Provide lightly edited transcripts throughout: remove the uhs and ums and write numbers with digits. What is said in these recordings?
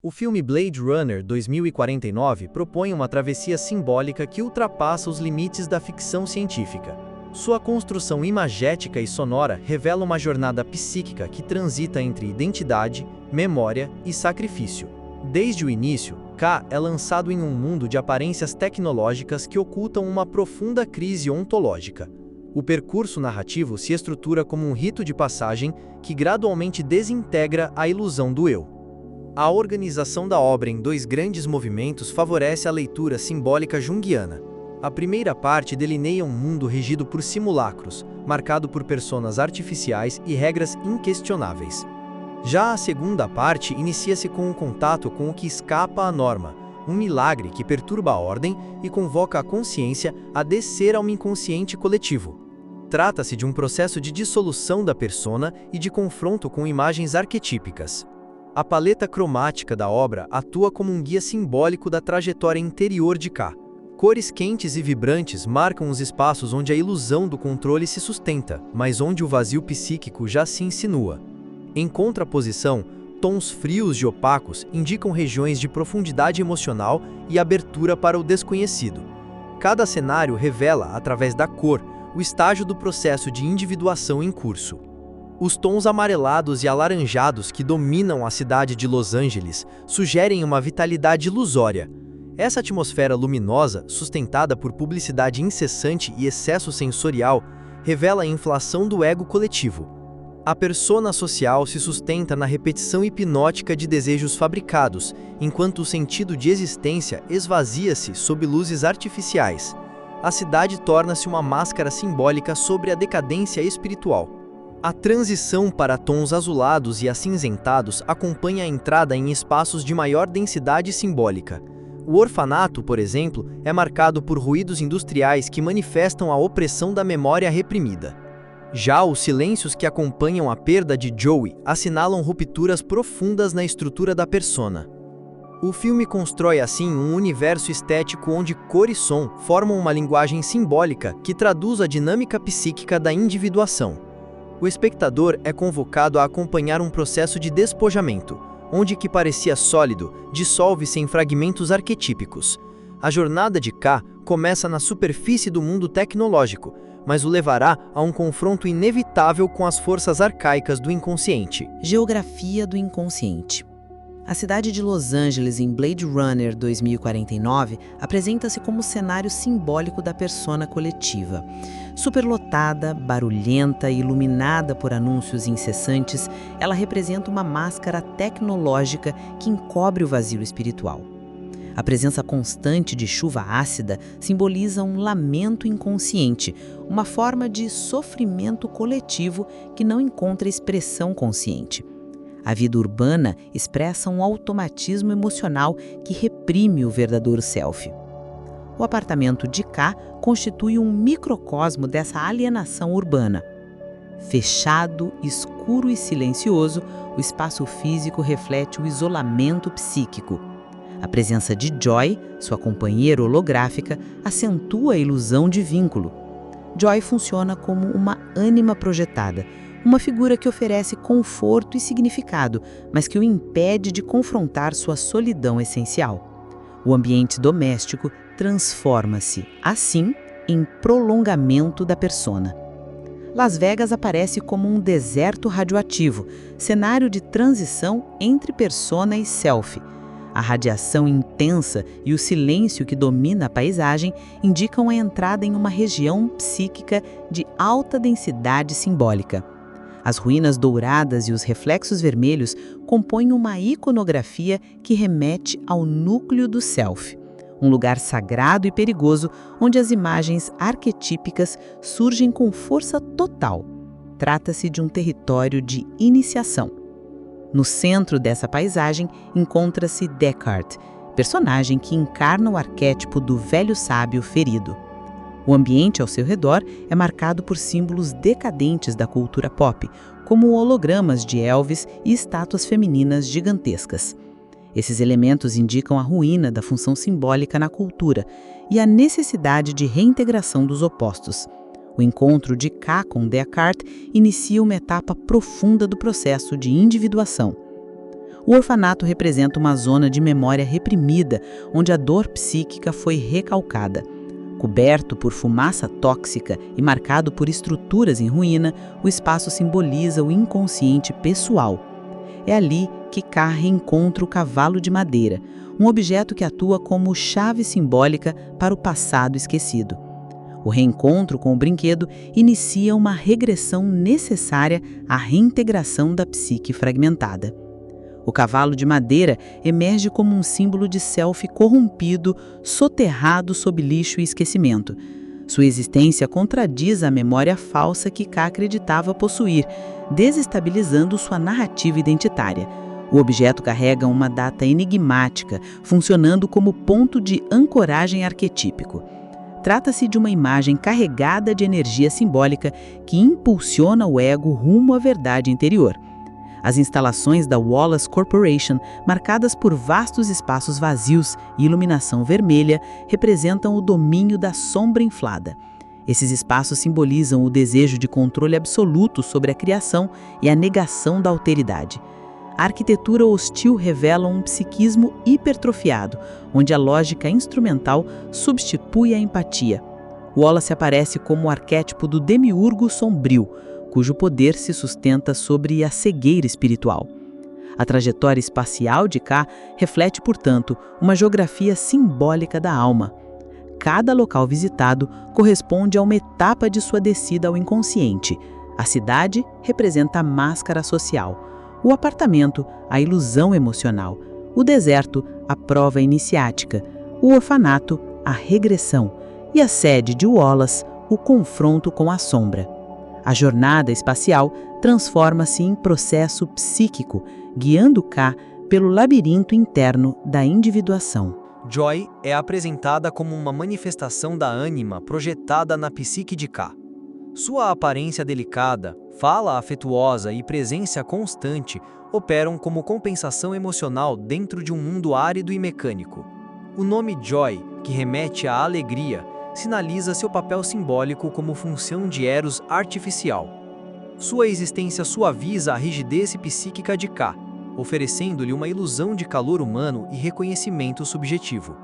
O filme Blade Runner 2049 propõe uma travessia simbólica que ultrapassa os limites da ficção científica. Sua construção imagética e sonora revela uma jornada psíquica que transita entre identidade, memória e sacrifício. Desde o início, K é lançado em um mundo de aparências tecnológicas que ocultam uma profunda crise ontológica. O percurso narrativo se estrutura como um rito de passagem que gradualmente desintegra a ilusão do eu. A organização da obra em dois grandes movimentos favorece a leitura simbólica junguiana. A primeira parte delineia um mundo regido por simulacros, marcado por personas artificiais e regras inquestionáveis. Já a segunda parte inicia-se com um contato com o que escapa à norma, um milagre que perturba a ordem e convoca a consciência a descer ao inconsciente coletivo. Trata-se de um processo de dissolução da persona e de confronto com imagens arquetípicas. A paleta cromática da obra atua como um guia simbólico da trajetória interior de K. Cores quentes e vibrantes marcam os espaços onde a ilusão do controle se sustenta, mas onde o vazio psíquico já se insinua. Em contraposição, tons frios e opacos indicam regiões de profundidade emocional e abertura para o desconhecido. Cada cenário revela, através da cor, o estágio do processo de individuação em curso. Os tons amarelados e alaranjados que dominam a cidade de Los Angeles sugerem uma vitalidade ilusória. Essa atmosfera luminosa, sustentada por publicidade incessante e excesso sensorial, revela a inflação do ego coletivo. A persona social se sustenta na repetição hipnótica de desejos fabricados, enquanto o sentido de existência esvazia-se sob luzes artificiais. A cidade torna-se uma máscara simbólica sobre a decadência espiritual. A transição para tons azulados e acinzentados acompanha a entrada em espaços de maior densidade simbólica. O orfanato, por exemplo, é marcado por ruídos industriais que manifestam a opressão da memória reprimida. Já os silêncios que acompanham a perda de Joey assinalam rupturas profundas na estrutura da persona. O filme constrói assim um universo estético onde cor e som formam uma linguagem simbólica que traduz a dinâmica psíquica da individuação. O espectador é convocado a acompanhar um processo de despojamento, onde o que parecia sólido dissolve-se em fragmentos arquetípicos. A jornada de K começa na superfície do mundo tecnológico, mas o levará a um confronto inevitável com as forças arcaicas do inconsciente. Geografia do inconsciente. A cidade de Los Angeles em Blade Runner 2049 apresenta-se como cenário simbólico da persona coletiva. Superlotada, barulhenta e iluminada por anúncios incessantes, ela representa uma máscara tecnológica que encobre o vazio espiritual. A presença constante de chuva ácida simboliza um lamento inconsciente, uma forma de sofrimento coletivo que não encontra expressão consciente. A vida urbana expressa um automatismo emocional que reprime o verdadeiro self. O apartamento de K constitui um microcosmo dessa alienação urbana. Fechado, escuro e silencioso, o espaço físico reflete o isolamento psíquico. A presença de Joy, sua companheira holográfica, acentua a ilusão de vínculo. Joy funciona como uma ânima projetada, uma figura que oferece conforto e significado, mas que o impede de confrontar sua solidão essencial. O ambiente doméstico transforma-se, assim, em prolongamento da persona. Las Vegas aparece como um deserto radioativo, cenário de transição entre persona e self. A radiação intensa e o silêncio que domina a paisagem indicam a entrada em uma região psíquica de alta densidade simbólica. As ruínas douradas e os reflexos vermelhos compõem uma iconografia que remete ao núcleo do self, um lugar sagrado e perigoso onde as imagens arquetípicas surgem com força total. Trata-se de um território de iniciação. No centro dessa paisagem encontra-se Deckard, personagem que encarna o arquétipo do velho sábio ferido. O ambiente ao seu redor é marcado por símbolos decadentes da cultura pop, como hologramas de Elvis e estátuas femininas gigantescas. Esses elementos indicam a ruína da função simbólica na cultura e a necessidade de reintegração dos opostos. O encontro de K com Deckard inicia uma etapa profunda do processo de individuação. O orfanato representa uma zona de memória reprimida, onde a dor psíquica foi recalcada. Coberto por fumaça tóxica e marcado por estruturas em ruína, o espaço simboliza o inconsciente pessoal. É ali que K reencontra o cavalo de madeira, um objeto que atua como chave simbólica para o passado esquecido. O reencontro com o brinquedo inicia uma regressão necessária à reintegração da psique fragmentada. O cavalo de madeira emerge como um símbolo de self corrompido, soterrado sob lixo e esquecimento. Sua existência contradiz a memória falsa que K acreditava possuir, desestabilizando sua narrativa identitária. O objeto carrega uma data enigmática, funcionando como ponto de ancoragem arquetípico. Trata-se de uma imagem carregada de energia simbólica que impulsiona o ego rumo à verdade interior. As instalações da Wallace Corporation, marcadas por vastos espaços vazios e iluminação vermelha, representam o domínio da sombra inflada. Esses espaços simbolizam o desejo de controle absoluto sobre a criação e a negação da alteridade. A arquitetura hostil revela um psiquismo hipertrofiado, onde a lógica instrumental substitui a empatia. Wallace aparece como o arquétipo do demiurgo sombrio, cujo poder se sustenta sobre a cegueira espiritual. A trajetória espacial de K reflete, portanto, uma geografia simbólica da alma. Cada local visitado corresponde a uma etapa de sua descida ao inconsciente. A cidade representa a máscara social, o apartamento, a ilusão emocional, o deserto, a prova iniciática, o orfanato, a regressão, e a sede de Wallace, o confronto com a sombra. A jornada espacial transforma-se em processo psíquico, guiando K pelo labirinto interno da individuação. Joy é apresentada como uma manifestação da ânima projetada na psique de K. Sua aparência delicada, fala afetuosa e presença constante operam como compensação emocional dentro de um mundo árido e mecânico. O nome Joy, que remete à alegria, sinaliza seu papel simbólico como função de Eros artificial. Sua existência suaviza a rigidez psíquica de K, oferecendo-lhe uma ilusão de calor humano e reconhecimento subjetivo.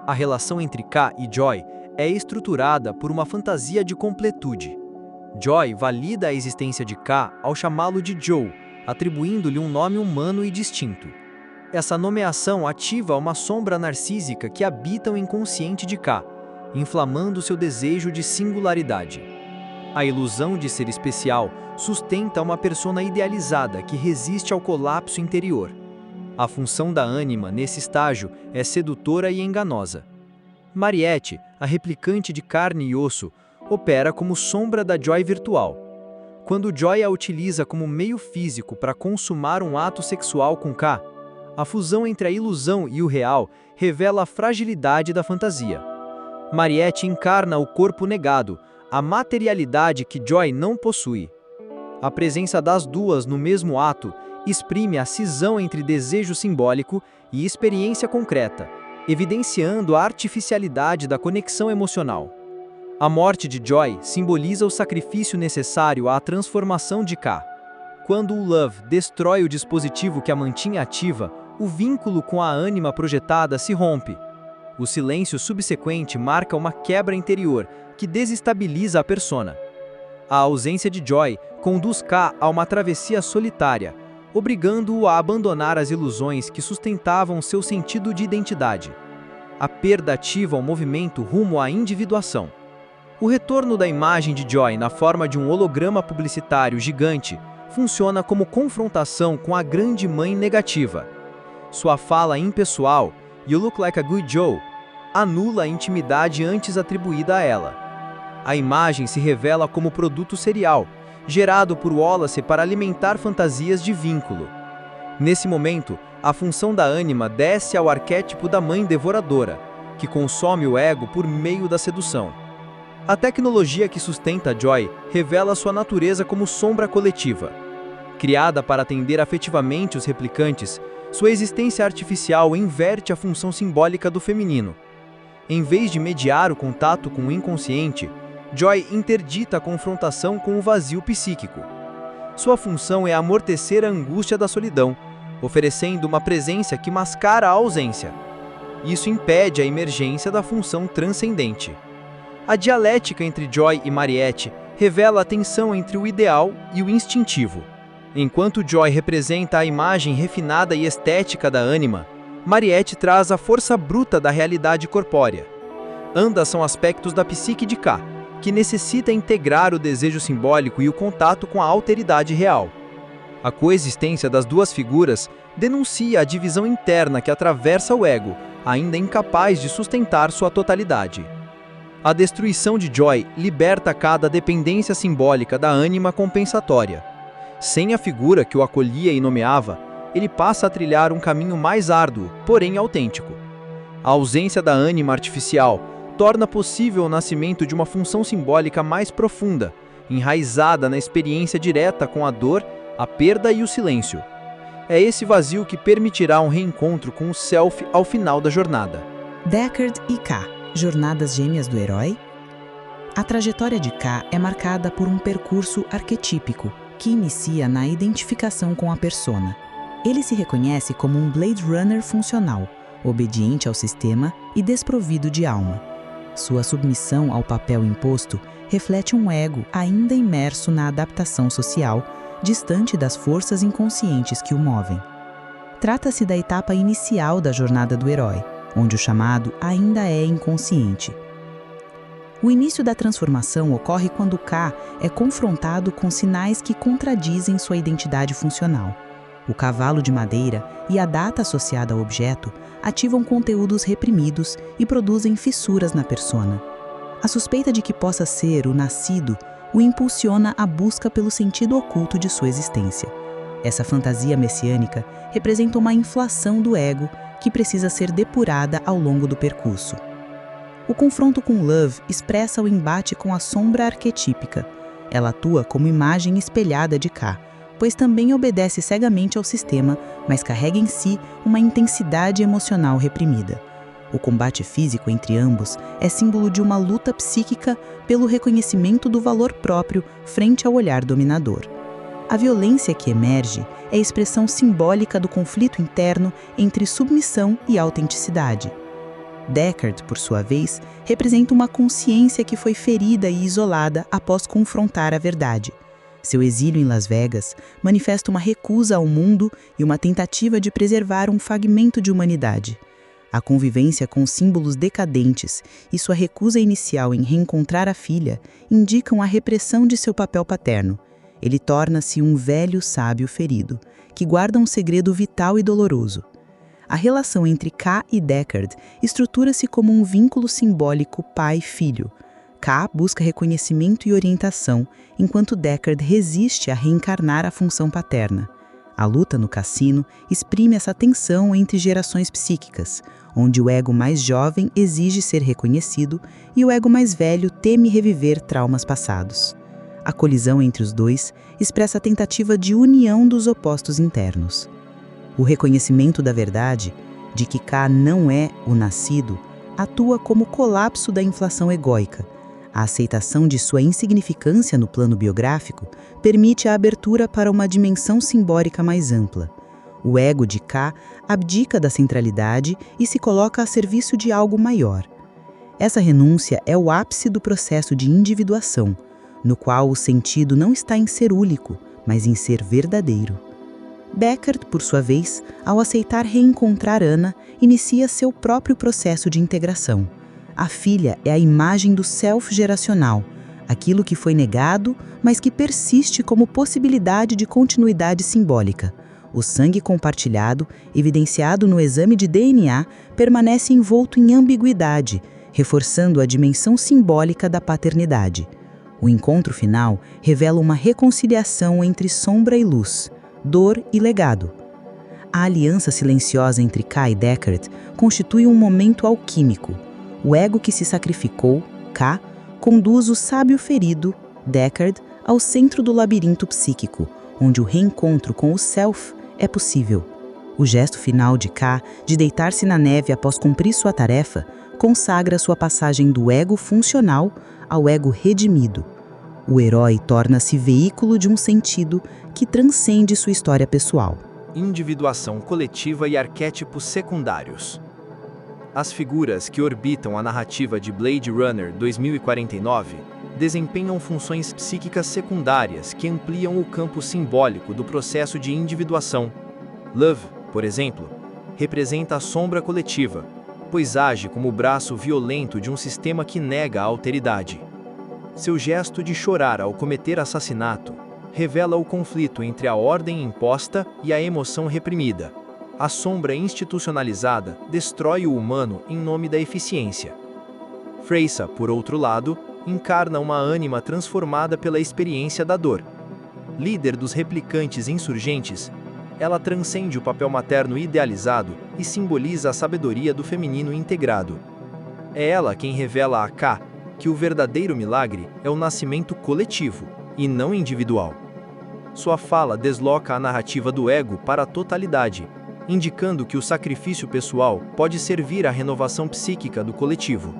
A relação entre K e Joy é estruturada por uma fantasia de completude. Joy valida a existência de K ao chamá-lo de Joe, atribuindo-lhe um nome humano e distinto. Essa nomeação ativa uma sombra narcísica que habita o inconsciente de K, inflamando seu desejo de singularidade. A ilusão de ser especial sustenta uma persona idealizada que resiste ao colapso interior. A função da ânima nesse estágio é sedutora e enganosa. Mariette, a replicante de carne e osso, opera como sombra da Joy virtual. Quando Joy a utiliza como meio físico para consumar um ato sexual com K, a fusão entre a ilusão e o real revela a fragilidade da fantasia. Mariette encarna o corpo negado, a materialidade que Joy não possui. A presença das duas no mesmo ato exprime a cisão entre desejo simbólico e experiência concreta, evidenciando a artificialidade da conexão emocional. A morte de Joy simboliza o sacrifício necessário à transformação de K. Quando o Love destrói o dispositivo que a mantinha ativa, o vínculo com a ânima projetada se rompe. O silêncio subsequente marca uma quebra interior que desestabiliza a persona. A ausência de Joy conduz K a uma travessia solitária, obrigando-o a abandonar as ilusões que sustentavam seu sentido de identidade. A perda ativa o movimento rumo à individuação. O retorno da imagem de Joy na forma de um holograma publicitário gigante funciona como confrontação com a grande mãe negativa. Sua fala impessoal, "You look like a good Joe", anula a intimidade antes atribuída a ela. A imagem se revela como produto serial, gerado por Wallace para alimentar fantasias de vínculo. Nesse momento, a função da ânima desce ao arquétipo da mãe devoradora, que consome o ego por meio da sedução. A tecnologia que sustenta Joy revela sua natureza como sombra coletiva. Criada para atender afetivamente os replicantes, sua existência artificial inverte a função simbólica do feminino. Em vez de mediar o contato com o inconsciente, Joy interdita a confrontação com o vazio psíquico. Sua função é amortecer a angústia da solidão, oferecendo uma presença que mascara a ausência. Isso impede a emergência da função transcendente. A dialética entre Joy e Mariette revela a tensão entre o ideal e o instintivo. Enquanto Joy representa a imagem refinada e estética da ânima, Mariette traz a força bruta da realidade corpórea. Ambas são aspectos da psique de K, que necessita integrar o desejo simbólico e o contato com a alteridade real. A coexistência das duas figuras denuncia a divisão interna que atravessa o ego, ainda incapaz de sustentar sua totalidade. A destruição de Joy liberta K da dependência simbólica da ânima compensatória. Sem a figura que o acolhia e nomeava, ele passa a trilhar um caminho mais árduo, porém autêntico. A ausência da ânima artificial torna possível o nascimento de uma função simbólica mais profunda, enraizada na experiência direta com a dor, a perda e o silêncio. É esse vazio que permitirá um reencontro com o self ao final da jornada. Deckard e K, jornadas gêmeas do herói? A trajetória de K é marcada por um percurso arquetípico que inicia na identificação com a persona. Ele se reconhece como um Blade Runner funcional, obediente ao sistema e desprovido de alma. Sua submissão ao papel imposto reflete um ego ainda imerso na adaptação social, distante das forças inconscientes que o movem. Trata-se da etapa inicial da jornada do herói, onde o chamado ainda é inconsciente. O início da transformação ocorre quando K é confrontado com sinais que contradizem sua identidade funcional. O cavalo de madeira e a data associada ao objeto ativam conteúdos reprimidos e produzem fissuras na persona. A suspeita de que possa ser o nascido o impulsiona à busca pelo sentido oculto de sua existência. Essa fantasia messiânica representa uma inflação do ego que precisa ser depurada ao longo do percurso. O confronto com Love expressa o embate com a sombra arquetípica. Ela atua como imagem espelhada de K, pois também obedece cegamente ao sistema, mas carrega em si uma intensidade emocional reprimida. O combate físico entre ambos é símbolo de uma luta psíquica pelo reconhecimento do valor próprio frente ao olhar dominador. A violência que emerge é a expressão simbólica do conflito interno entre submissão e autenticidade. Deckard, por sua vez, representa uma consciência que foi ferida e isolada após confrontar a verdade. Seu exílio em Las Vegas manifesta uma recusa ao mundo e uma tentativa de preservar um fragmento de humanidade. A convivência com símbolos decadentes e sua recusa inicial em reencontrar a filha indicam a repressão de seu papel paterno. Ele torna-se um velho sábio ferido, que guarda um segredo vital e doloroso. A relação entre K e Deckard estrutura-se como um vínculo simbólico pai-filho. K busca reconhecimento e orientação, enquanto Deckard resiste a reencarnar a função paterna. A luta no cassino exprime essa tensão entre gerações psíquicas, onde o ego mais jovem exige ser reconhecido e o ego mais velho teme reviver traumas passados. A colisão entre os dois expressa a tentativa de união dos opostos internos. O reconhecimento da verdade, de que K não é o nascido, atua como colapso da inflação egóica. A aceitação de sua insignificância no plano biográfico permite a abertura para uma dimensão simbólica mais ampla. O ego de K abdica da centralidade e se coloca a serviço de algo maior. Essa renúncia é o ápice do processo de individuação, no qual o sentido não está em ser único, mas em ser verdadeiro. Deckard, por sua vez, ao aceitar reencontrar Anna, inicia seu próprio processo de integração. A filha é a imagem do self geracional, aquilo que foi negado, mas que persiste como possibilidade de continuidade simbólica. O sangue compartilhado, evidenciado no exame de DNA, permanece envolto em ambiguidade, reforçando a dimensão simbólica da paternidade. O encontro final revela uma reconciliação entre sombra e luz, dor e legado. A aliança silenciosa entre K e Deckard constitui um momento alquímico. O ego que se sacrificou, K, conduz o sábio ferido, Deckard, ao centro do labirinto psíquico, onde o reencontro com o self é possível. O gesto final de K, de deitar-se na neve após cumprir sua tarefa, consagra sua passagem do ego funcional ao ego redimido. O herói torna-se veículo de um sentido que transcende sua história pessoal. individuação coletiva e arquétipos secundários. As figuras que orbitam a narrativa de Blade Runner 2049 desempenham funções psíquicas secundárias que ampliam o campo simbólico do processo de individuação. Love, por exemplo, representa a sombra coletiva, pois age como o braço violento de um sistema que nega a alteridade. Seu gesto de chorar ao cometer assassinato revela o conflito entre a ordem imposta e a emoção reprimida. A sombra institucionalizada destrói o humano em nome da eficiência. Freysa, por outro lado, encarna uma ânima transformada pela experiência da dor. Líder dos replicantes insurgentes, ela transcende o papel materno idealizado e simboliza a sabedoria do feminino integrado. É ela quem revela a K que o verdadeiro milagre é o nascimento coletivo, e não individual. Sua fala desloca a narrativa do ego para a totalidade, indicando que o sacrifício pessoal pode servir à renovação psíquica do coletivo.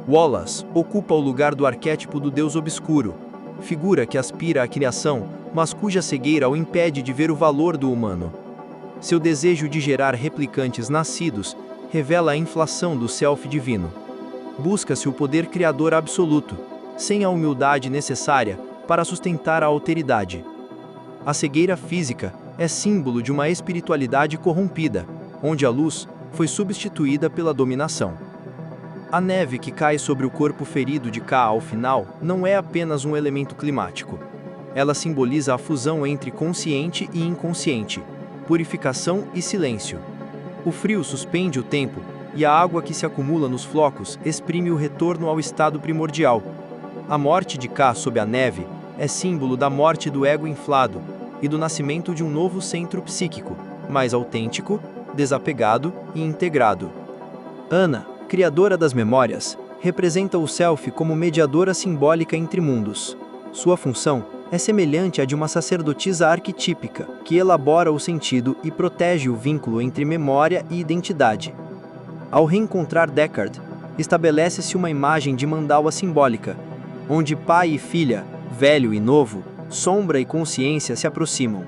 Wallace ocupa o lugar do arquétipo do Deus obscuro, figura que aspira à criação, mas cuja cegueira o impede de ver o valor do humano. Seu desejo de gerar replicantes nascidos revela a inflação do self divino. Busca-se o poder criador absoluto, sem a humildade necessária para sustentar a alteridade. A cegueira física é símbolo de uma espiritualidade corrompida, onde a luz foi substituída pela dominação. A neve que cai sobre o corpo ferido de K ao final não é apenas um elemento climático. Ela simboliza a fusão entre consciente e inconsciente, purificação e silêncio. O frio suspende o tempo, e a água que se acumula nos flocos exprime o retorno ao estado primordial. A morte de K sob a neve é símbolo da morte do ego inflado e do nascimento de um novo centro psíquico, mais autêntico, desapegado e integrado. Ana, criadora das memórias, representa o self como mediadora simbólica entre mundos. Sua função é semelhante à de uma sacerdotisa arquetípica, que elabora o sentido e protege o vínculo entre memória e identidade. Ao reencontrar Deckard, estabelece-se uma imagem de mandala simbólica, onde pai e filha, velho e novo, sombra e consciência se aproximam.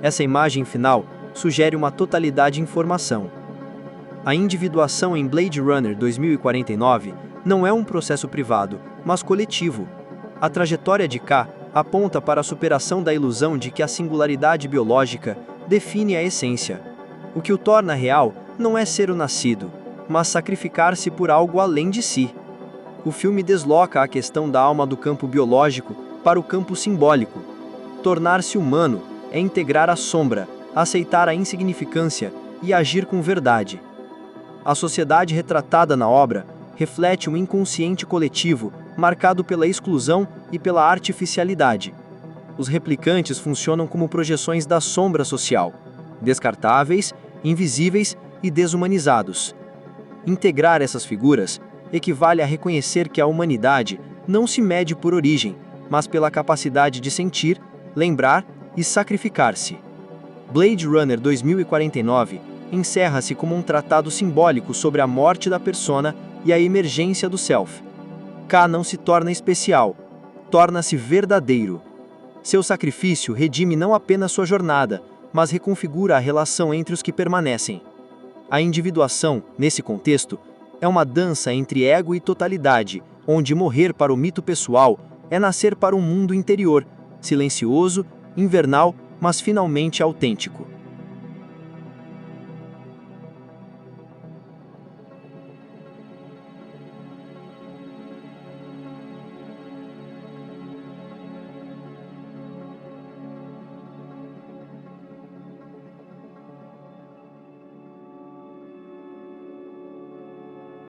Essa imagem final sugere uma totalidade em formação. A individuação em Blade Runner 2049 não é um processo privado, mas coletivo. A trajetória de K aponta para a superação da ilusão de que a singularidade biológica define a essência. O que o torna real não é ser o nascido, mas sacrificar-se por algo além de si. O filme desloca a questão da alma do campo biológico para o campo simbólico. Tornar-se humano é integrar a sombra, aceitar a insignificância e agir com verdade. A sociedade retratada na obra reflete um inconsciente coletivo marcado pela exclusão e pela artificialidade. Os replicantes funcionam como projeções da sombra social, descartáveis, invisíveis e desumanizados. Integrar essas figuras equivale a reconhecer que a humanidade não se mede por origem, mas pela capacidade de sentir, lembrar e sacrificar-se. Blade Runner 2049 encerra-se como um tratado simbólico sobre a morte da persona e a emergência do self. K não se torna especial, torna-se verdadeiro. Seu sacrifício redime não apenas sua jornada, mas reconfigura a relação entre os que permanecem. A individuação, nesse contexto, é uma dança entre ego e totalidade, onde morrer para o mito pessoal é nascer para um mundo interior, silencioso, invernal, mas finalmente autêntico.